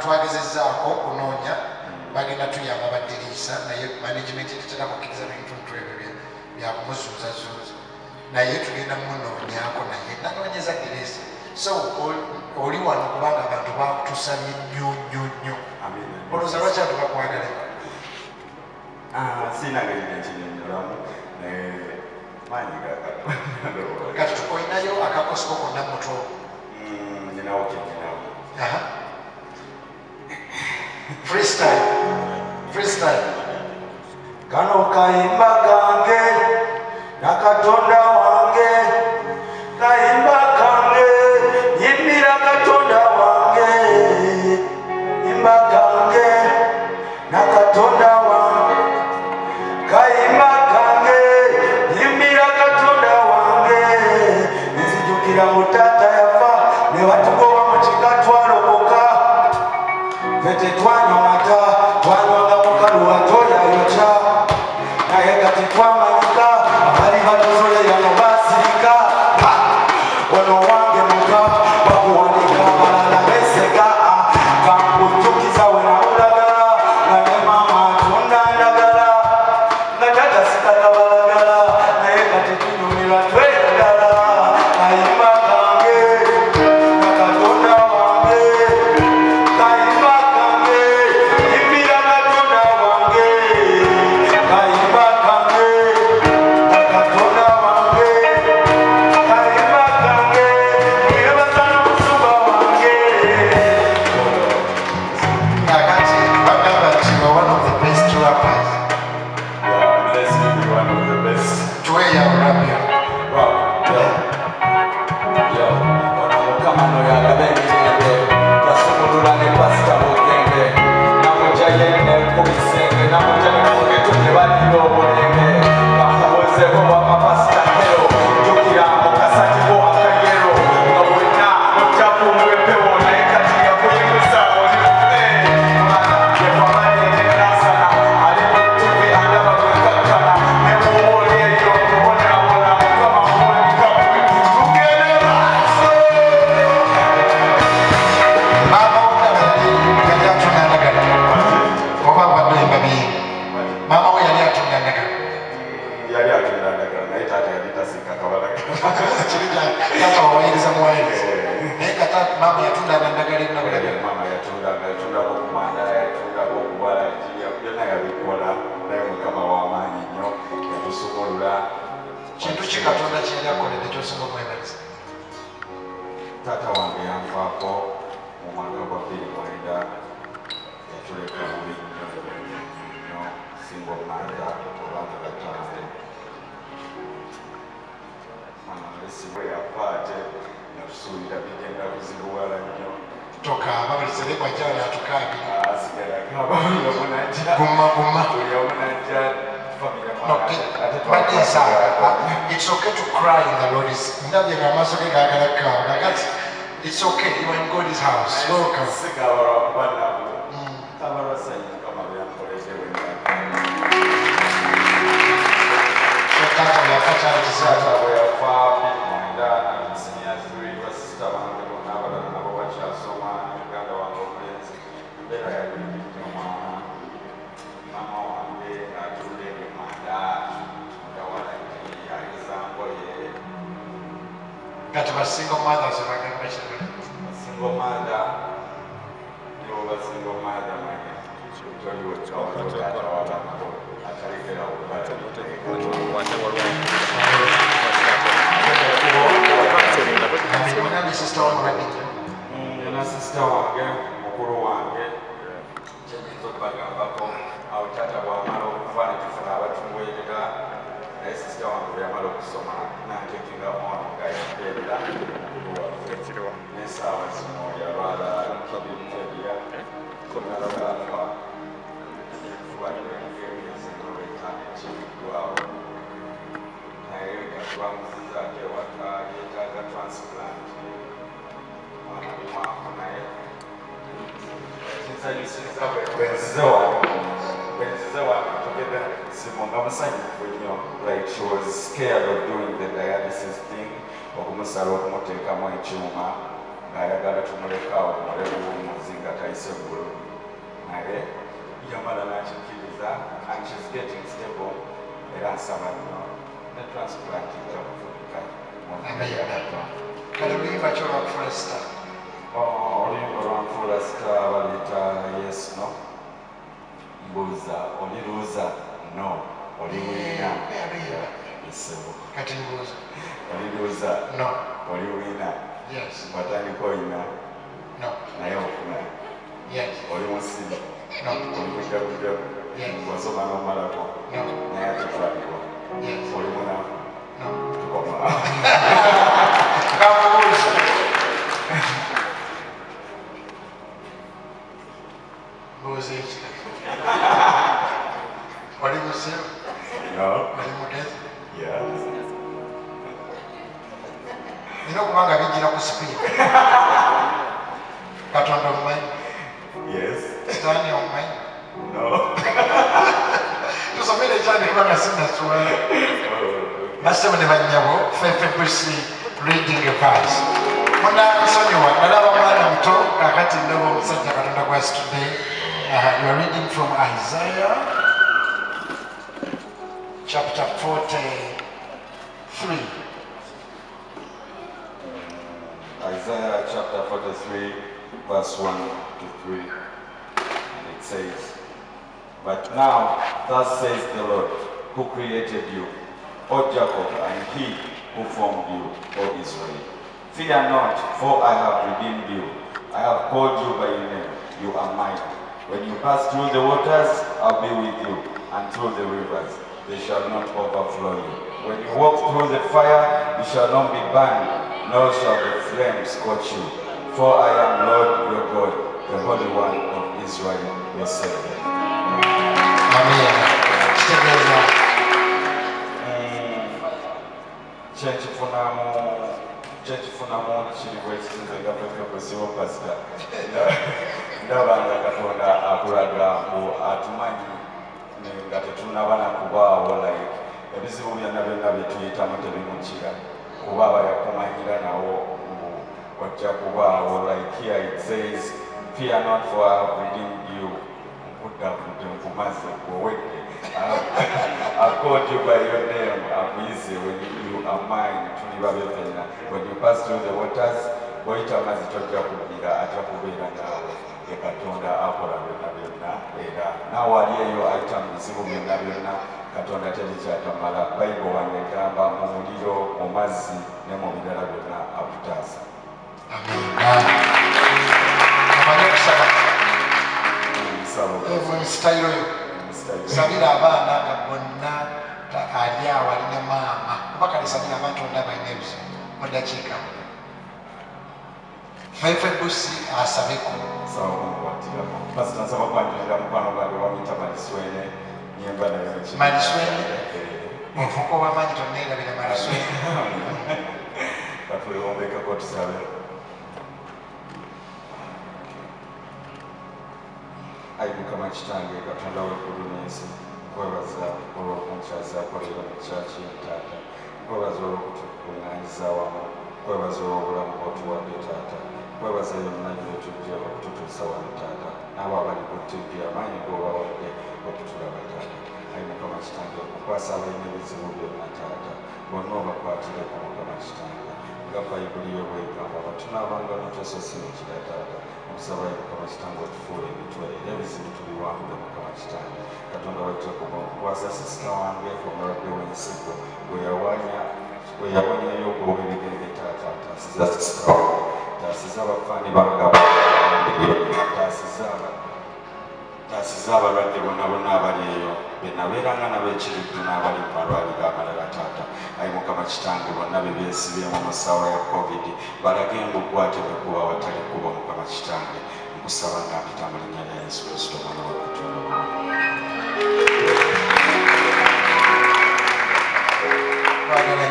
twagezezzaako okunoonya bagenda tuyamba baddirisa naye management tetera kukkiriza bintu ebyo bya kumuzuuzazuuza naye tugenda munoonyako naye nanoonyeza diresa so oli wano kubanga abantu bakutusabye nnyo olowooza lwaki abantu bakwagala sinagainekinyonyolamu maanyi kati tukolinayo akakosiko konna muto nyinawo kyenyinawo freestyle kano kayimba kange nakatonda wange kayimba kange yimbira katonda wange yimba kange nakatonda wange kayimba kange yimbira katonda wange nzijukira mutata yafa newatugoba mukika twalokoka fete twanywa mata twanywanga mukalu watoyayota naye kati twamanyika abali batuzolera no basirika ono wange muka bakuwanika balala beseka kankujjukiza wenawulagala naye mama atunda ndagala nga tata sikatabalagala naye kati tunyumirwa tweyagala kayimba kange nakatonda wange kayimba kange yimbira katonda wange kayimba kange nakatonda wange kayimba kange yebaza n'obusuba wange kakati bagamba nti one of the best rappers tuweyawulabyo ono mukama noyagabengerende yasumulula ne pasita Bugembe namutya yenne kubisenge namutya nemugetumye balira obulenge kamubuuzeko bwamapasita hero jukira mukasatibo akayero nga bwenna mutakumwepewo naye kati yakuyimusa olife mwana yekwabalenenasana ali mutubi andaba gwekakkana nemuwoolyeyo okubonaabona mukama muwonikawe tugende maaso maama we yali atunda ndagala oba baddoyimba biyi maama we yali atunda ndagala yali atunda ndagala naye taata yali tasika kama wawayiriza muwayiriza naye kata maama yatunda ndagala enabulaga mama yatundako kumanda yatundako okubala byonna yabikola naye mukama w'amaanyi nnyo yatusumulula kintu ki katonda kyeyali akoledde kyosinga omwebaliza taata wange yanfaako mu mwaka gwa 2009 yatuleka bubi nnyo singa omanda obanga gatanze esiwe yapaate yatusuubira bigenda kuzibuwala nnyo tokaaba buli serebwa jala atukaabira asigalakaabamunajja gumma buli omunajja badde ensanga it's okay to cry in the Lord is ndabye ng'amaaso ge gaagala kaawa kakati it's okay you are in God's house welcome sigabalwa kubanaku kabalwasanyi mukama byankoleze taata yafa kyalikisaata bwe yafa mwenda siniyazirirwa sisita bange bonna abalala nabo bakyasoma muganda wange omulenzi embeera yali nnyo mwana mama wange atudde emanda mudawala yayeza ngoye kati basinga mothers bagamba kirala basinga omanda nibo basinga omanda manya toliwetaata wabanako atalekera yona sisita wange mukulu wange kyenyinza okubagambako awo taata bwamala okufa netufuna abatuweerera naye sisita wange bwe yamala okusoma nantekinga ono nga yampeerera mukulu waffe n'esaawa zino yalwala kibiriteria konalagafa fubatireng'emyezi ng'olwetaano ekibiddwawo naye gatwamuzizaako ewaka yeetaaga transplant mwana bimwako naye kinsanyusiza bwenzize wano tugenda Simo nga musanyufu nnyo like she was scared of doing the dialysis thing okumusala okumuteekamu ekyuma ng'ayagala tumulekaawo mulebuwumuzi nga yayise bulungi naye yamala nakikkiriza and she's getting stable era nsaba nnyo ne transplant ejja kufuuka kale luyimba kyolwakufula sita oluyimba olwanfuula sita baluyita yes no mbuuza oli luuza no oli wiina isebo kati mbuuza oli luuza no oli wiina watandika oyina naye ofuna oli musibi oli mujagujagu wasoma n'omalako naye ate twalibwa oli munafu tukoma kamubuuza mbuuza ekika oli musiru oli mugezi nina okubanga bijjira ku sipiika katonda omumanyi sitaani omumanyi tusomere ekyandikibanga sinaswala bassebo ne bannyabo Feffe Bussi reading a verse munasonyiwa nalaba mwana muto kakati ndaba omusajja katonda gwasitudde you are reading from Isaiah chapter 43 Isaiah chapter 43 verse 1 to 3 and it says, "But now thus says the Lord, who created you, O Jacob, and he who formed you, O Israel. Fear not, for I have redeemed you. I have called you by your name. You are mine. When you pass through the waters, I'll be with you, and through the rivers, they shall not overflow you. When you walk through the fire, you shall not be burned, nor shall the flames scorch you. For I am Lord your God, the Holy One of Israel, your Savior." Amen. kyekifunamu kiriwo ekisinze nga Feffe Bussi Pasika ndaba nga Katonda akulaga mbu atumanyi nga tetunaba nakubaawo like ebizibu byonna byonna bye tuyitamu tebimukira kuba aba yakumanyira nawo mbu ojja kubaawo like here it says fear not for I have redeemed you nkuddaavudde nkumaze kuwedde I've called you by your name, Abise, when you are mine, when you pass through the waters, boita mazitoja kubira aja kubera nawe Katonda akola byonna byonna era nawe aliyo ayita mu bizibu byonna byonna Katonda terikyatamala Bayibuli wange egamba mu muliro mu mazzi ne mu birala byonna akutaasa. Sabira abaana nga bonna ali awo alina maama kuba kale sabira abantu bonna balina ebizibu mu ddakiika Feffe Bussi asabeko nsaba kwanjulira mukwano gwange wamuyita Maliswene nyemba nayo Maliswene ofuuka ow'amaanyi tonneerabira Maliswene katwewombekako tusabe. Ayi Mukama kitange Katonda w'eggulu n'ensi nkwebaza olw'okunkyazaako leero mu kyaki taata nkwebaza olw'okutukuŋŋaanyiza awamu nkwebaza olw'obulamu bw'otuwadde taata nkwebaza yonna gy'otujja okututuusa wano taata n'abo abali ku ttivi amaanyi g'obawadde okutulaba taata. Ayi Mukama kitange okukwasa abalina ebizibu byonna taata bonna obakwatireko Mukama kitange nga Bayibuli yo bw'egamba batunaabanga n'otososi mukira taata okusaba Mukama kitange otufuule emitwe era ebizibu tubiwangule Mukama kitange Katonda wajja kuba okukwasa sisita wange omulwadde w'ensigo bwe yawanyayo ogw'obubigenge taata ataasiza sisita wange taasiza abafaani bangaba taasiza abalwadde bonna bonna abali eyo benabeeranga n'abekiriddu n'abali mu malwaliro amalala taata. Ayi Mukama kitange bonna be beesibyemu mu ssaawa ya covid balage embuggwate bekuba awatali kuba Mukama kitange nkusaba nga mpita mu linnya lya Yesu Kristo omwana wa Katonda.